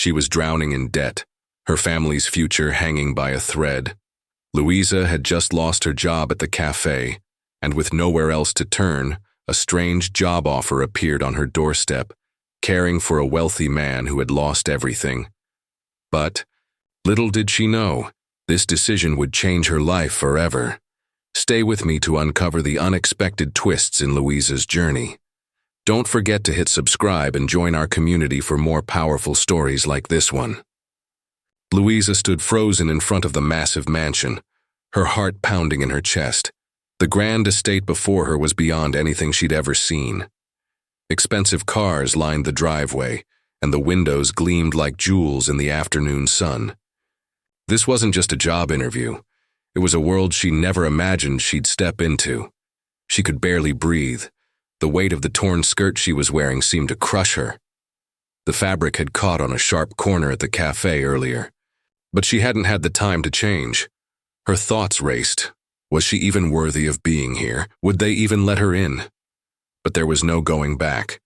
She was drowning in debt, her family's future hanging by a thread. Louisa had just lost her job at the cafe, and with nowhere else to turn, a strange job offer appeared on her doorstep, caring for a wealthy man who had lost everything. But, little did she know, this decision would change her life forever. Stay with me to uncover the unexpected twists in Louisa's journey. Don't forget to hit subscribe and join our community for more powerful stories like this one. Louisa stood frozen in front of the massive mansion, her heart pounding in her chest. The grand estate before her was beyond anything she'd ever seen. Expensive cars lined the driveway, and the windows gleamed like jewels in the afternoon sun. This wasn't just a job interview. It was a world she never imagined she'd step into. She could barely breathe. The weight of the torn skirt she was wearing seemed to crush her. The fabric had caught on a sharp corner at the cafe earlier, but she hadn't had the time to change. Her thoughts raced. Was she even worthy of being here? Would they even let her in? But there was no going back.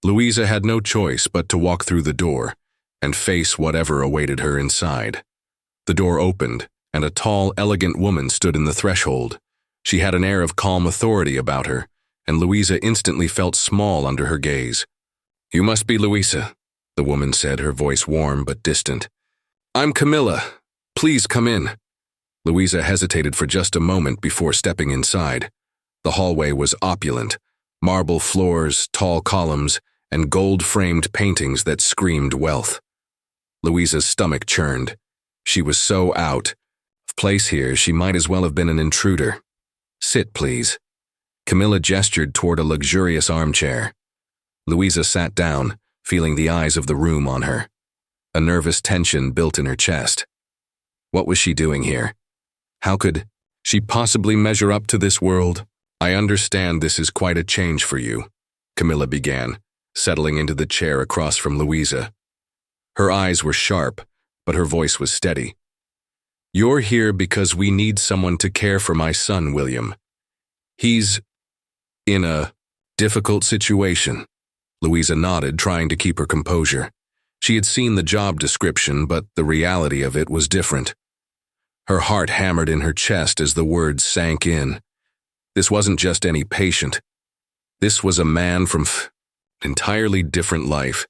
Louisa had no choice but to walk through the door and face whatever awaited her inside. The door opened, and a tall, elegant woman stood in the threshold. She had an air of calm authority about her, and Louisa instantly felt small under her gaze. "You must be Louisa," the woman said, her voice warm but distant. "I'm Camilla. Please come in." Louisa hesitated for just a moment before stepping inside. The hallway was opulent, marble floors, tall columns, and gold-framed paintings that screamed wealth. Louisa's stomach churned. She was so out of place here, she might as well have been an intruder. "Sit, please." Camilla gestured toward a luxurious armchair. Louisa sat down, feeling the eyes of the room on her. A nervous tension built in her chest. What was she doing here? How could she possibly measure up to this world? "I understand this is quite a change for you," Camilla began, settling into the chair across from Louisa. Her eyes were sharp, but her voice was steady. "You're here because we need someone to care for my son, William. He's in a difficult situation." Louisa nodded, trying to keep her composure. She had seen the job description, but the reality of it was different. Her heart hammered in her chest as the words sank in. This wasn't just any patient. This was a man from an entirely different life.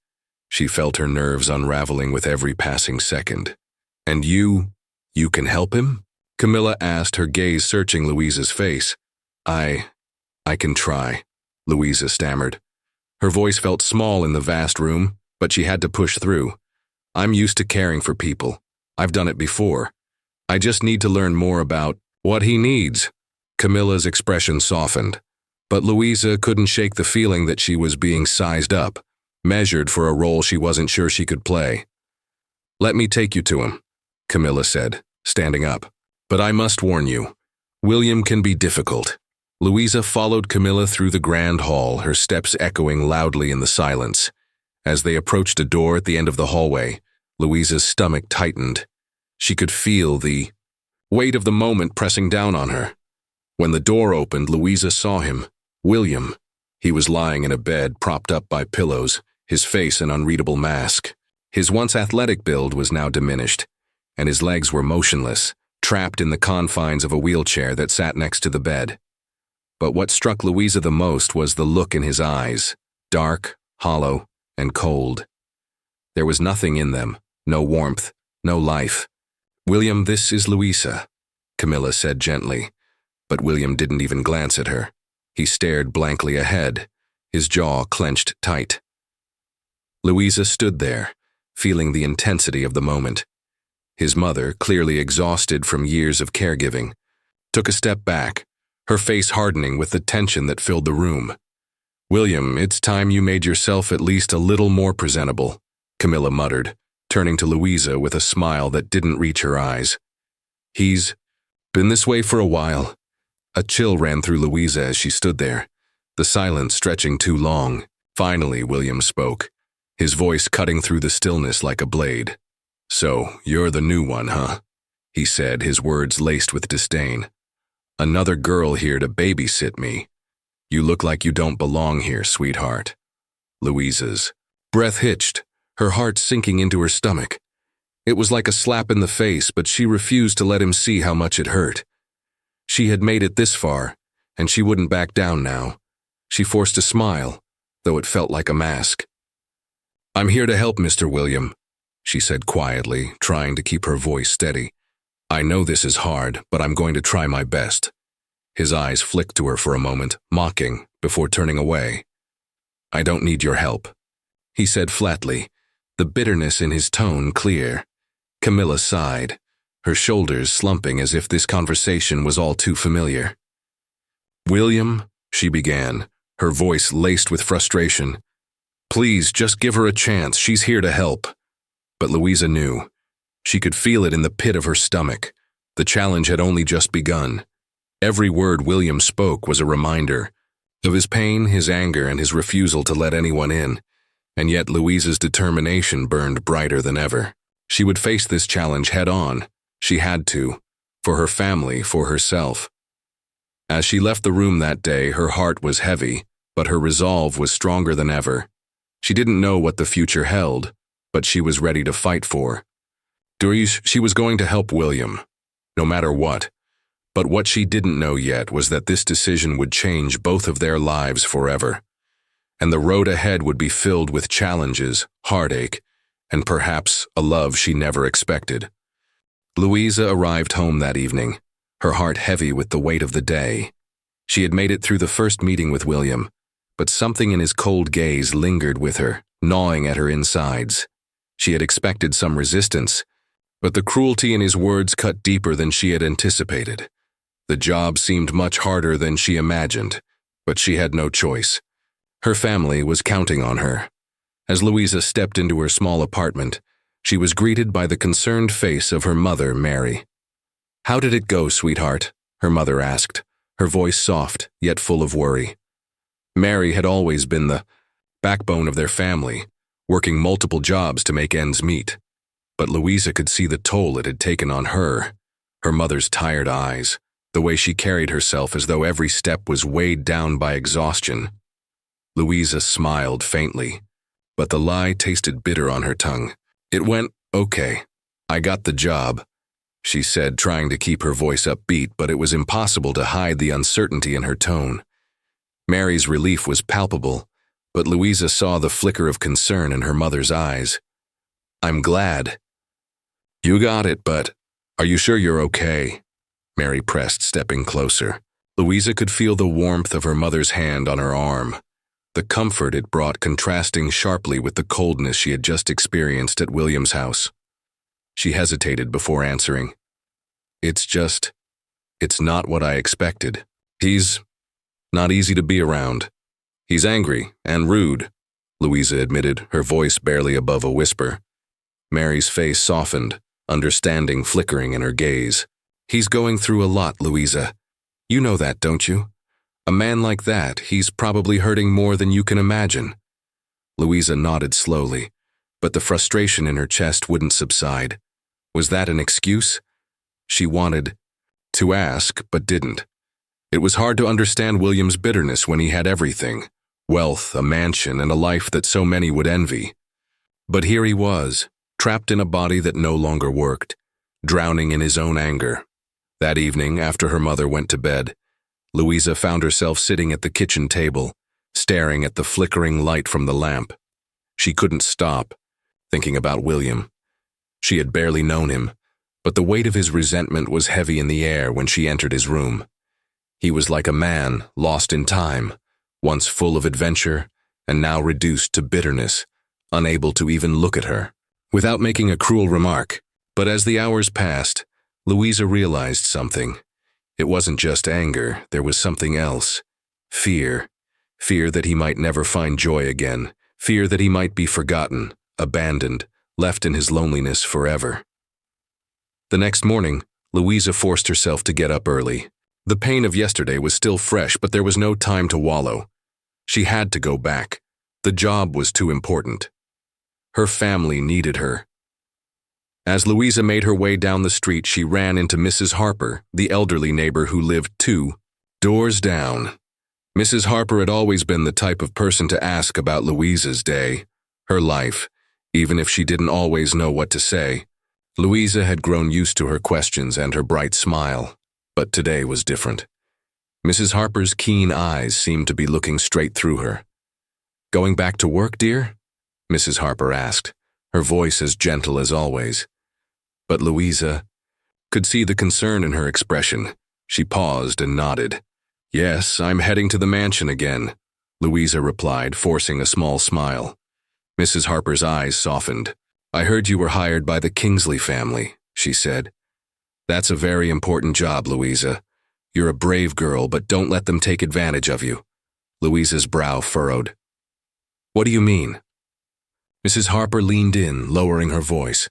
She felt her nerves unraveling with every passing second. "And you can help him?" Camilla asked, her gaze searching Louisa's face. I can try," Louisa stammered. Her voice felt small in the vast room, but she had to push through. "I'm used to caring for people. I've done it before. I just need to learn more about what he needs." Camilla's expression softened, but Louisa couldn't shake the feeling that she was being sized up, measured for a role she wasn't sure she could play. "Let me take you to him," Camilla said, standing up. "But I must warn you, William can be difficult." Louisa followed Camilla through the grand hall, her steps echoing loudly in the silence. As they approached a door at the end of the hallway, Louisa's stomach tightened. She could feel the weight of the moment pressing down on her. When the door opened, Louisa saw him, William. He was lying in a bed, propped up by pillows, his face an unreadable mask. His once athletic build was now diminished, and his legs were motionless, trapped in the confines of a wheelchair that sat next to the bed. But what struck Louisa the most was the look in his eyes, dark, hollow, and cold. There was nothing in them, no warmth, no life. "William, this is Louisa," Camilla said gently, but William didn't even glance at her. He stared blankly ahead, his jaw clenched tight. Louisa stood there, feeling the intensity of the moment. His mother, clearly exhausted from years of caregiving, took a step back, her face hardening with the tension that filled the room. "William, it's time you made yourself at least a little more presentable," Camilla muttered, turning to Louisa with a smile that didn't reach her eyes. "He's been this way for a while." A chill ran through Louisa as she stood there, the silence stretching too long. Finally, William spoke, his voice cutting through the stillness like a blade. "So, you're the new one, huh?" he said, his words laced with disdain. "Another girl here to babysit me. You look like you don't belong here, sweetheart." Louisa's breath hitched, her heart sinking into her stomach. It was like a slap in the face, but she refused to let him see how much it hurt. She had made it this far, and she wouldn't back down now. She forced a smile, though it felt like a mask. "I'm here to help, Mr. William," she said quietly, trying to keep her voice steady. "I know this is hard, but I'm going to try my best." His eyes flicked to her for a moment, mocking, before turning away. "I don't need your help," he said flatly, the bitterness in his tone clear. Camilla sighed, her shoulders slumping as if this conversation was all too familiar. "William," she began, her voice laced with frustration. "Please, just give her a chance. She's here to help." But Louisa knew. She could feel it in the pit of her stomach. The challenge had only just begun. Every word William spoke was a reminder of his pain, his anger, and his refusal to let anyone in. And yet Louisa's determination burned brighter than ever. She would face this challenge head on. She had to. For her family, for herself. As she left the room that day, her heart was heavy, but her resolve was stronger than ever. She didn't know what the future held, but she was ready to fight for. She was going to help William, no matter what. But what she didn't know yet was that this decision would change both of their lives forever. And the road ahead would be filled with challenges, heartache, and perhaps a love she never expected. Louisa arrived home that evening, her heart heavy with the weight of the day. She had made it through the first meeting with William, but something in his cold gaze lingered with her, gnawing at her insides. She had expected some resistance, but the cruelty in his words cut deeper than she had anticipated. The job seemed much harder than she imagined, but she had no choice. Her family was counting on her. As Louisa stepped into her small apartment, she was greeted by the concerned face of her mother, Mary. "How did it go, sweetheart?" her mother asked, her voice soft, yet full of worry. Mary had always been the backbone of their family, working multiple jobs to make ends meet. But Louisa could see the toll it had taken on her. Her mother's tired eyes, the way she carried herself as though every step was weighed down by exhaustion. Louisa smiled faintly, but the lie tasted bitter on her tongue. "It went okay. I got the job," she said, trying to keep her voice upbeat, but it was impossible to hide the uncertainty in her tone. Mary's relief was palpable, but Louisa saw the flicker of concern in her mother's eyes. "I'm glad." "You got it, but are you sure you're okay?" Mary pressed, stepping closer. Louisa could feel the warmth of her mother's hand on her arm, the comfort it brought contrasting sharply with the coldness she had just experienced at William's house. She hesitated before answering. It's not what I expected. He's not easy to be around. He's angry and rude," Louisa admitted, her voice barely above a whisper. Mary's face softened, understanding flickering in her gaze. "He's going through a lot, Louisa. You know that, don't you? A man like that, he's probably hurting more than you can imagine." Louisa nodded slowly, but the frustration in her chest wouldn't subside. Was that an excuse? She wanted to ask, but didn't. It was hard to understand William's bitterness when he had everything: wealth, a mansion, and a life that so many would envy. But here he was, trapped in a body that no longer worked, drowning in his own anger. That evening, after her mother went to bed, Louisa found herself sitting at the kitchen table, staring at the flickering light from the lamp. She couldn't stop thinking about William. She had barely known him, but the weight of his resentment was heavy in the air when she entered his room. He was like a man lost in time, once full of adventure, and now reduced to bitterness, unable to even look at her, without making a cruel remark. But as the hours passed, Louisa realized something. It wasn't just anger, there was something else. Fear. Fear that he might never find joy again. Fear that he might be forgotten, abandoned, left in his loneliness forever. The next morning, Louisa forced herself to get up early. The pain of yesterday was still fresh, but there was no time to wallow. She had to go back. The job was too important. Her family needed her. As Louisa made her way down the street, she ran into Mrs. Harper, the elderly neighbor who lived 2 doors down. Mrs. Harper had always been the type of person to ask about Louisa's day, her life, even if she didn't always know what to say. Louisa had grown used to her questions and her bright smile, but today was different. Mrs. Harper's keen eyes seemed to be looking straight through her. "Going back to work, dear?" Mrs. Harper asked, her voice as gentle as always. But Louisa could see the concern in her expression. She paused and nodded. "Yes, I'm heading to the mansion again," Louisa replied, forcing a small smile. Mrs. Harper's eyes softened. "I heard you were hired by the Kingsley family," she said. "That's a very important job, Louisa. You're a brave girl, but don't let them take advantage of you." Louisa's brow furrowed. "What do you mean?" Mrs. Harper leaned in, lowering her voice.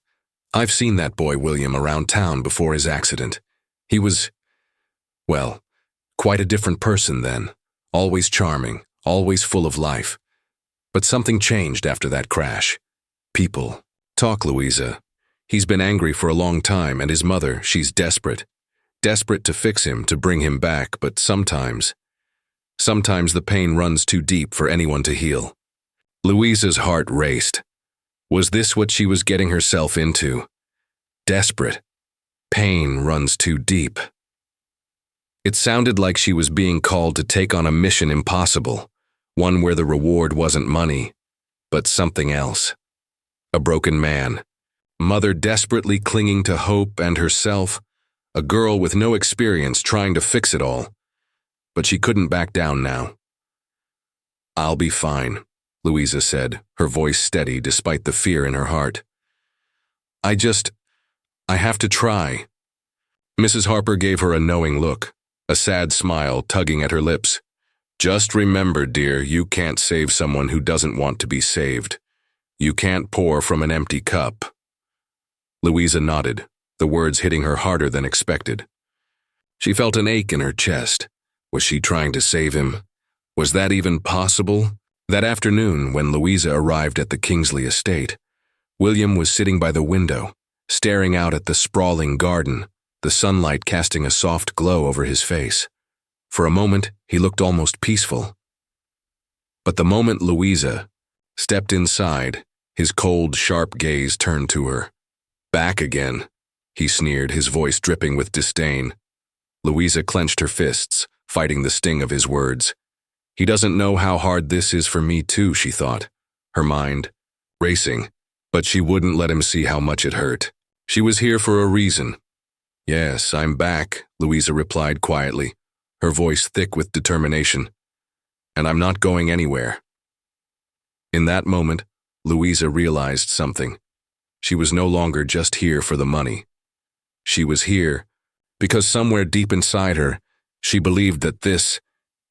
"I've seen that boy William around town before his accident. He was, well, quite a different person then. Always charming, always full of life. But something changed after that crash. People. Talk, Louisa. He's been angry for a long time, and his mother, she's desperate. Desperate to fix him, to bring him back, but sometimes the pain runs too deep for anyone to heal." Louisa's heart raced. Was this what she was getting herself into? Desperate. Pain runs too deep. It sounded like she was being called to take on a mission impossible, one where the reward wasn't money, but something else. A broken man. Mother desperately clinging to hope and herself. A girl with no experience trying to fix it all. But she couldn't back down now. "I'll be fine," Louisa said, her voice steady despite the fear in her heart. I have to try." Mrs. Harper gave her a knowing look, a sad smile tugging at her lips. "Just remember, dear, you can't save someone who doesn't want to be saved. You can't pour from an empty cup." Louisa nodded, the words hitting her harder than expected. She felt an ache in her chest. Was she trying to save him? Was that even possible? That afternoon, when Louisa arrived at the Kingsley estate, William was sitting by the window, staring out at the sprawling garden, the sunlight casting a soft glow over his face. For a moment, he looked almost peaceful. But the moment Louisa stepped inside, his cold, sharp gaze turned to her. "Back again," he sneered, his voice dripping with disdain. Louisa clenched her fists, fighting the sting of his words. "He doesn't know how hard this is for me too," she thought, her mind racing, but she wouldn't let him see how much it hurt. She was here for a reason. "Yes, I'm back," Louisa replied quietly, her voice thick with determination. "And I'm not going anywhere." In that moment, Louisa realized something. She was no longer just here for the money. She was here because somewhere deep inside her, she believed that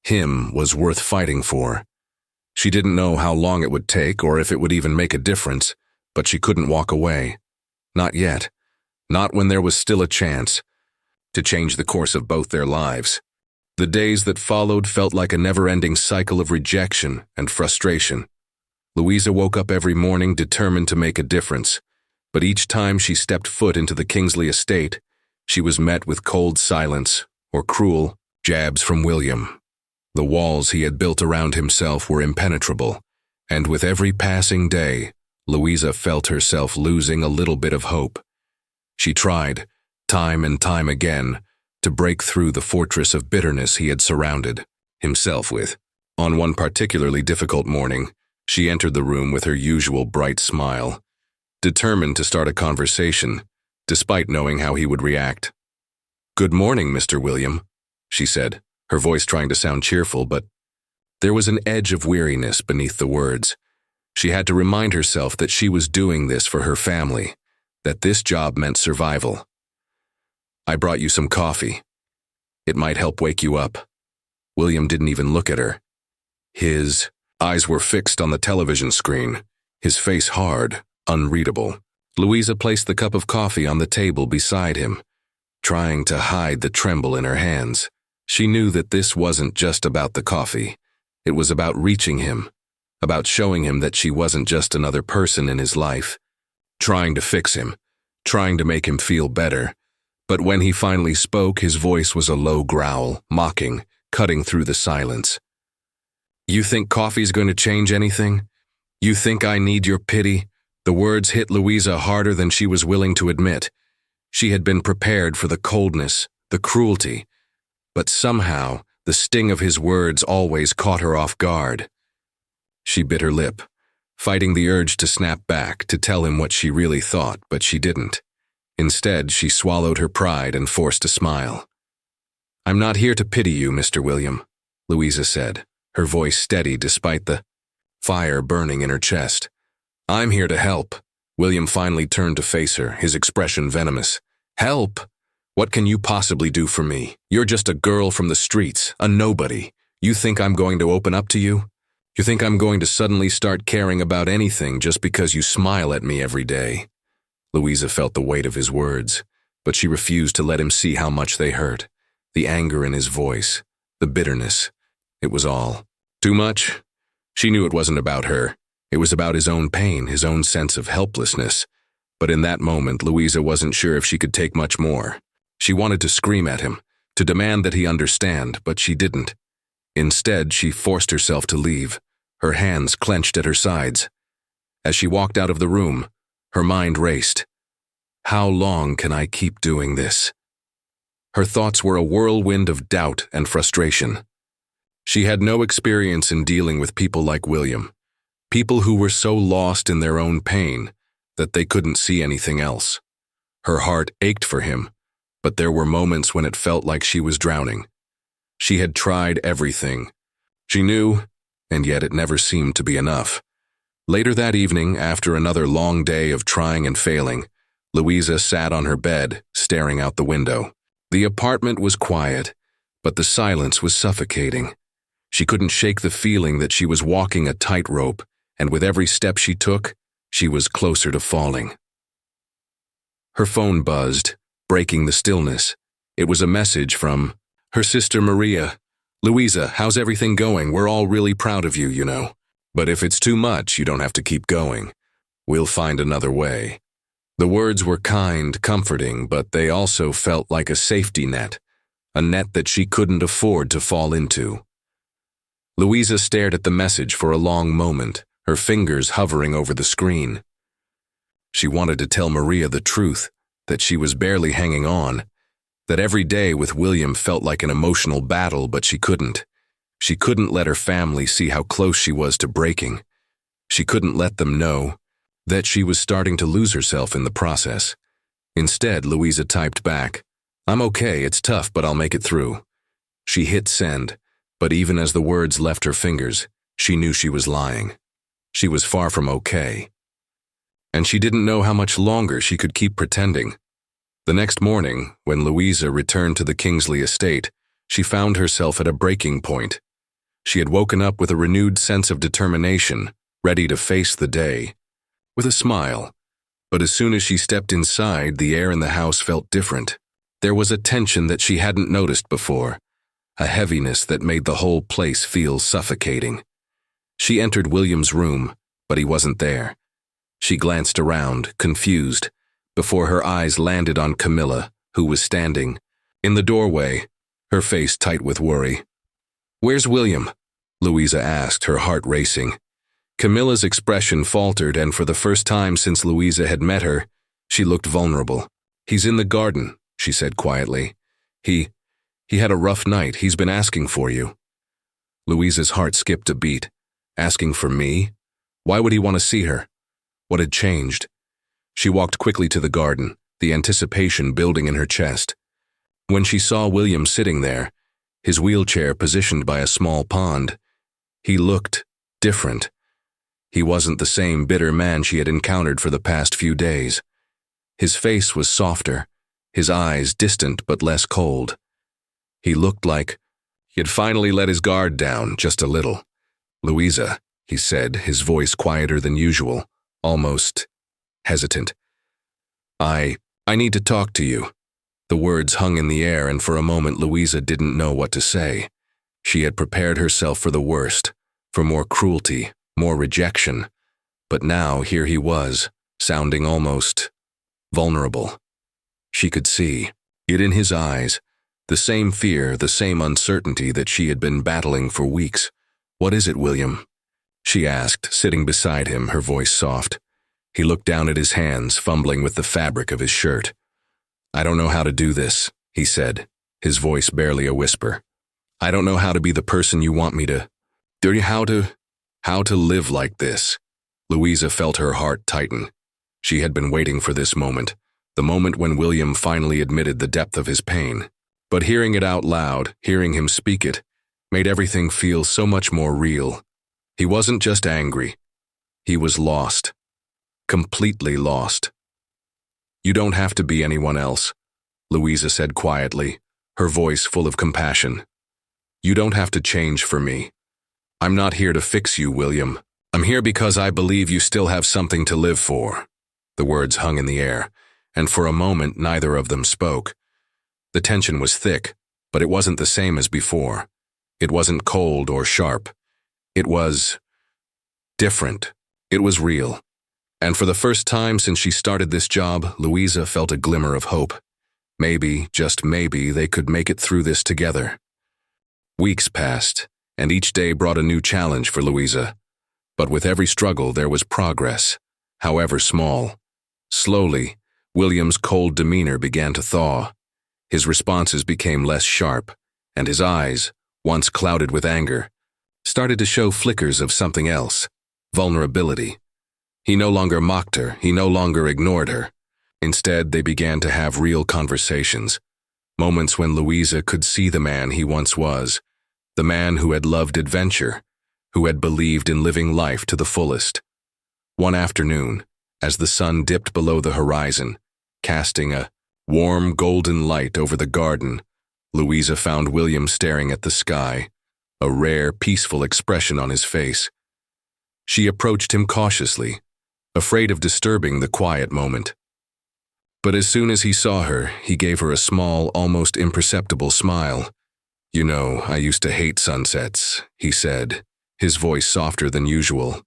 him was worth fighting for. She didn't know how long it would take or if it would even make a difference, but she couldn't walk away. Not yet. Not when there was still a chance to change the course of both their lives. The days that followed felt like a never-ending cycle of rejection and frustration. Louisa woke up every morning determined to make a difference, but each time she stepped foot into the Kingsley estate, she was met with cold silence or cruel jabs from William. The walls he had built around himself were impenetrable, and with every passing day, Louisa felt herself losing a little bit of hope. She tried, time and time again, to break through the fortress of bitterness he had surrounded himself with. On one particularly difficult morning, she entered the room with her usual bright smile, determined to start a conversation, despite knowing how he would react. "Good morning, Mr. William," she said, her voice trying to sound cheerful, but there was an edge of weariness beneath the words. She had to remind herself that she was doing this for her family, that this job meant survival. "I brought you some coffee. It might help wake you up." William didn't even look at her. His eyes were fixed on the television screen, his face hard, unreadable. Louisa placed the cup of coffee on the table beside him, trying to hide the tremble in her hands. She knew that this wasn't just about the coffee. It was about reaching him, about showing him that she wasn't just another person in his life, trying to fix him, trying to make him feel better. But when he finally spoke, his voice was a low growl, mocking, cutting through the silence. "You think coffee's going to change anything? You think I need your pity? The words hit Louisa harder than she was willing to admit. She had been prepared for the coldness, the cruelty, but somehow the sting of his words always caught her off guard. She bit her lip, fighting the urge to snap back, to tell him what she really thought, but she didn't. Instead, she swallowed her pride and forced a smile. "I'm not here to pity you, Mr. William," Louisa said, her voice steady despite the fire burning in her chest. "I'm here to help." William finally turned to face her, his expression venomous. "Help? What can you possibly do for me? You're just a girl from the streets, a nobody. You think I'm going to open up to you? You think I'm going to suddenly start caring about anything just because you smile at me every day?" Louisa felt the weight of his words, but she refused to let him see how much they hurt. The anger in his voice, the bitterness. It was all too much. She knew it wasn't about her. It was about his own pain, his own sense of helplessness. But in that moment, Louisa wasn't sure if she could take much more. She wanted to scream at him, to demand that he understand, but she didn't. Instead, she forced herself to leave, her hands clenched at her sides. As she walked out of the room, her mind raced. How long can I keep doing this? Her thoughts were a whirlwind of doubt and frustration. She had no experience in dealing with people like William, people who were so lost in their own pain that they couldn't see anything else. Her heart ached for him, but there were moments when it felt like she was drowning. She had tried everything. She knew, and yet it never seemed to be enough. Later that evening, after another long day of trying and failing, Louisa sat on her bed, staring out the window. The apartment was quiet, but the silence was suffocating. She couldn't shake the feeling that she was walking a tightrope, and with every step she took, she was closer to falling. Her phone buzzed, breaking the stillness. It was a message from her sister Maria. "Louisa, how's everything going? We're all really proud of you, you know. But if it's too much, you don't have to keep going. We'll find another way." The words were kind, comforting, but they also felt like a safety net, a net that she couldn't afford to fall into. Louisa stared at the message for a long moment, her fingers hovering over the screen. She wanted to tell Maria the truth, that she was barely hanging on, that every day with William felt like an emotional battle, but she couldn't. She couldn't let her family see how close she was to breaking. She couldn't let them know that she was starting to lose herself in the process. Instead, Louisa typed back, "I'm okay, it's tough, but I'll make it through." She hit send, but even as the words left her fingers, she knew she was lying. She was far from okay. And she didn't know how much longer she could keep pretending. The next morning, when Louisa returned to the Kingsley estate, she found herself at a breaking point. She had woken up with a renewed sense of determination, ready to face the day. With a smile, but as soon as she stepped inside, the air in the house felt different. There was a tension that she hadn't noticed before, a heaviness that made the whole place feel suffocating. She entered William's room, but he wasn't there. She glanced around, confused, before her eyes landed on Camilla, who was standing in the doorway, her face tight with worry. "Where's William?" Louisa asked, her heart racing. Camilla's expression faltered, and for the first time since Louisa had met her, she looked vulnerable. "He's in the garden," she said quietly. He had a rough night. He's been asking for you." Louisa's heart skipped a beat. Asking for me? Why would he want to see her? What had changed? She walked quickly to the garden, the anticipation building in her chest. When she saw William sitting there, his wheelchair positioned by a small pond, he looked different. He wasn't the same bitter man she had encountered for the past few days. His face was softer, his eyes distant but less cold. He looked like he had finally let his guard down just a little. "Louisa," he said, his voice quieter than usual, almost hesitant. I need to talk to you." The words hung in the air, and for a moment Louisa didn't know what to say. She had prepared herself for the worst, for more cruelty, more rejection. But now here he was, sounding almost vulnerable. She could see it in his eyes, the same fear, the same uncertainty that she had been battling for weeks. "What is it, William?" she asked, sitting beside him, her voice soft. He looked down at his hands, fumbling with the fabric of his shirt. "I don't know how to do this," he said, his voice barely a whisper. "I don't know how to be the person you want me to. How to live like this." Louisa felt her heart tighten. She had been waiting for this moment, the moment when William finally admitted the depth of his pain. But hearing it out loud, hearing him speak it, made everything feel so much more real. He wasn't just angry. He was lost. Completely lost. "You don't have to be anyone else," Louisa said quietly, her voice full of compassion. "You don't have to change for me. I'm not here to fix you, William. I'm here because I believe you still have something to live for." The words hung in the air, and for a moment neither of them spoke. The tension was thick, but it wasn't the same as before. It wasn't cold or sharp. It was different. It was real. And for the first time since she started this job, Louisa felt a glimmer of hope. Maybe, just maybe, they could make it through this together. Weeks passed, and each day brought a new challenge for Louisa. But with every struggle there was progress, however small. Slowly, William's cold demeanor began to thaw. His responses became less sharp, and his eyes, once clouded with anger, started to show flickers of something else: vulnerability. He no longer mocked her, he no longer ignored her. Instead, they began to have real conversations, moments when Louisa could see the man he once was, the man who had loved adventure, who had believed in living life to the fullest. One afternoon, as the sun dipped below the horizon, casting a warm golden light over the garden, Louisa found William staring at the sky, a rare, peaceful expression on his face. She approached him cautiously, afraid of disturbing the quiet moment. But as soon as he saw her, he gave her a small, almost imperceptible smile. "You know, I used to hate sunsets," he said, his voice softer than usual.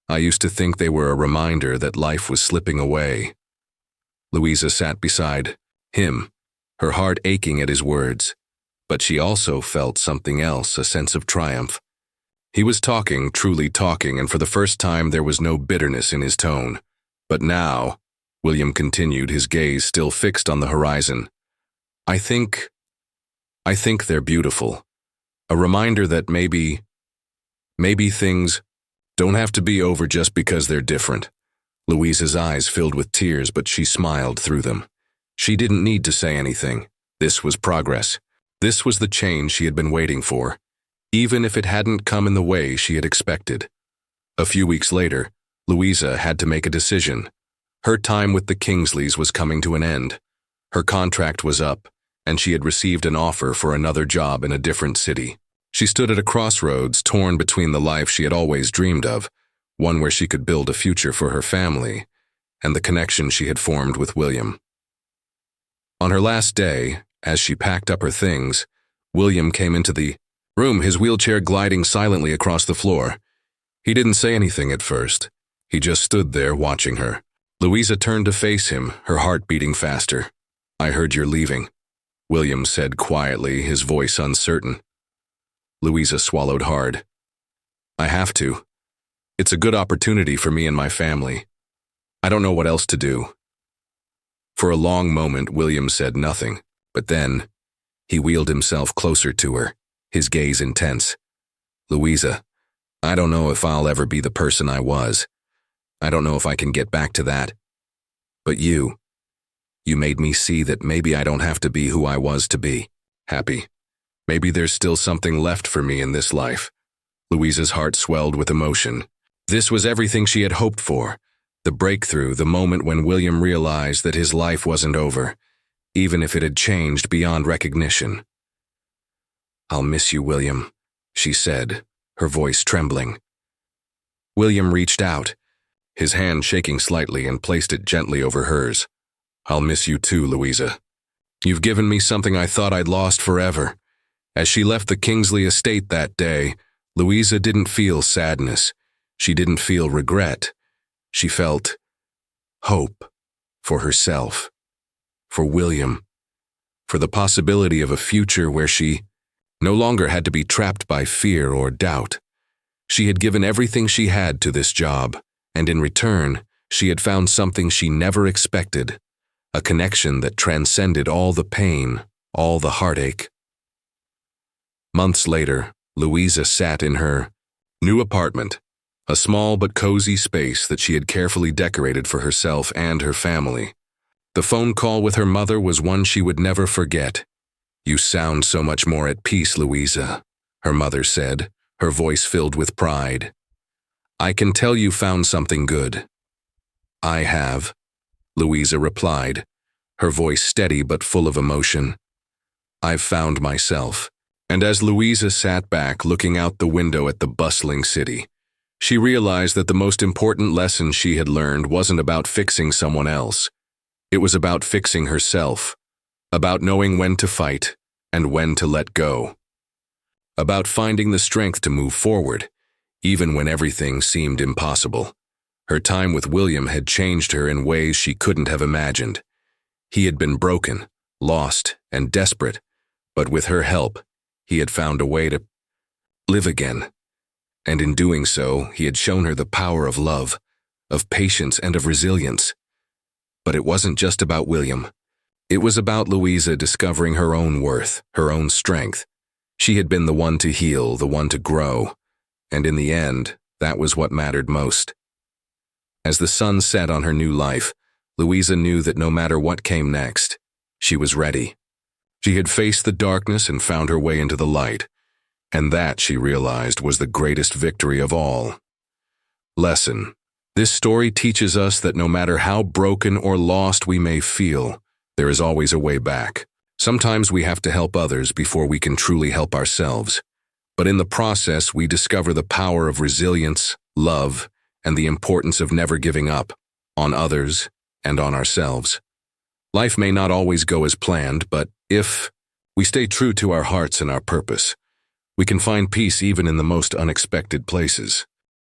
"I used to think they were a reminder that life was slipping away." Louisa sat beside him, her heart aching at his words. But she also felt something else, a sense of triumph. He was talking, truly talking, and for the first time there was no bitterness in his tone. "But now," William continued, his gaze still fixed on the horizon, I think they're beautiful. A reminder that maybe things don't have to be over just because they're different." Louisa's eyes filled with tears, but she smiled through them. She didn't need to say anything. This was progress. This was the change she had been waiting for, even if it hadn't come in the way she had expected. A few weeks later, Louisa had to make a decision. Her time with the Kingsleys was coming to an end. Her contract was up, and she had received an offer for another job in a different city. She stood at a crossroads, torn between the life she had always dreamed of, one where she could build a future for her family, and the connection she had formed with William. On her last day, as she packed up her things, William came into the room, his wheelchair gliding silently across the floor. He didn't say anything at first. He just stood there watching her. Louisa turned to face him, her heart beating faster. "I heard you're leaving," William said quietly, his voice uncertain. Louisa swallowed hard. "I have to. It's a good opportunity for me and my family. I don't know what else to do." For a long moment, William said nothing, but then he wheeled himself closer to her, his gaze intense. "Louisa, I don't know if I'll ever be the person I was. I don't know if I can get back to that. But you made me see that maybe I don't have to be who I was to be happy. Maybe there's still something left for me in this life." Louisa's heart swelled with emotion. This was everything she had hoped for. The breakthrough, the moment when William realized that his life wasn't over, even if it had changed beyond recognition. "I'll miss you, William," she said, her voice trembling. William reached out, his hand shaking slightly, and placed it gently over hers. "I'll miss you too, Louisa. You've given me something I thought I'd lost forever." As she left the Kingsley estate that day, Louisa didn't feel sadness. She didn't feel regret. She felt hope for herself, for William, for the possibility of a future where she no longer had to be trapped by fear or doubt. She had given everything she had to this job, and in return, She had found something she never expected, a connection that transcended all the pain, all the heartache. Months later, Louisa sat in her new apartment, a small but cozy space that she had carefully decorated for herself and her family. The phone call with her mother was one she would never forget. "You sound so much more at peace, Louisa," her mother said, her voice filled with pride. "I can tell you found something good." "I have," Louisa replied, her voice steady but full of emotion. "I've found myself." And as Louisa sat back looking out the window at the bustling city, she realized that the most important lesson she had learned wasn't about fixing someone else. It was about fixing herself, about knowing when to fight and when to let go, about finding the strength to move forward, even when everything seemed impossible. Her time with William had changed her in ways she couldn't have imagined. He had been broken, lost, and desperate, but with her help, he had found a way to live again. And in doing so, he had shown her the power of love, of patience, and of resilience. But it wasn't just about William. It was about Louisa discovering her own worth, her own strength. She had been the one to heal, the one to grow, and in the end, that was what mattered most. As the sun set on her new life, Louisa knew that no matter what came next, she was ready. She had faced the darkness and found her way into the light, and that, she realized, was the greatest victory of all. Lesson: this story teaches us that no matter how broken or lost we may feel, there is always a way back. Sometimes we have to help others before we can truly help ourselves. But in the process, we discover the power of resilience, love, and the importance of never giving up on others and on ourselves. Life may not always go as planned, but if we stay true to our hearts and our purpose, we can find peace even in the most unexpected places.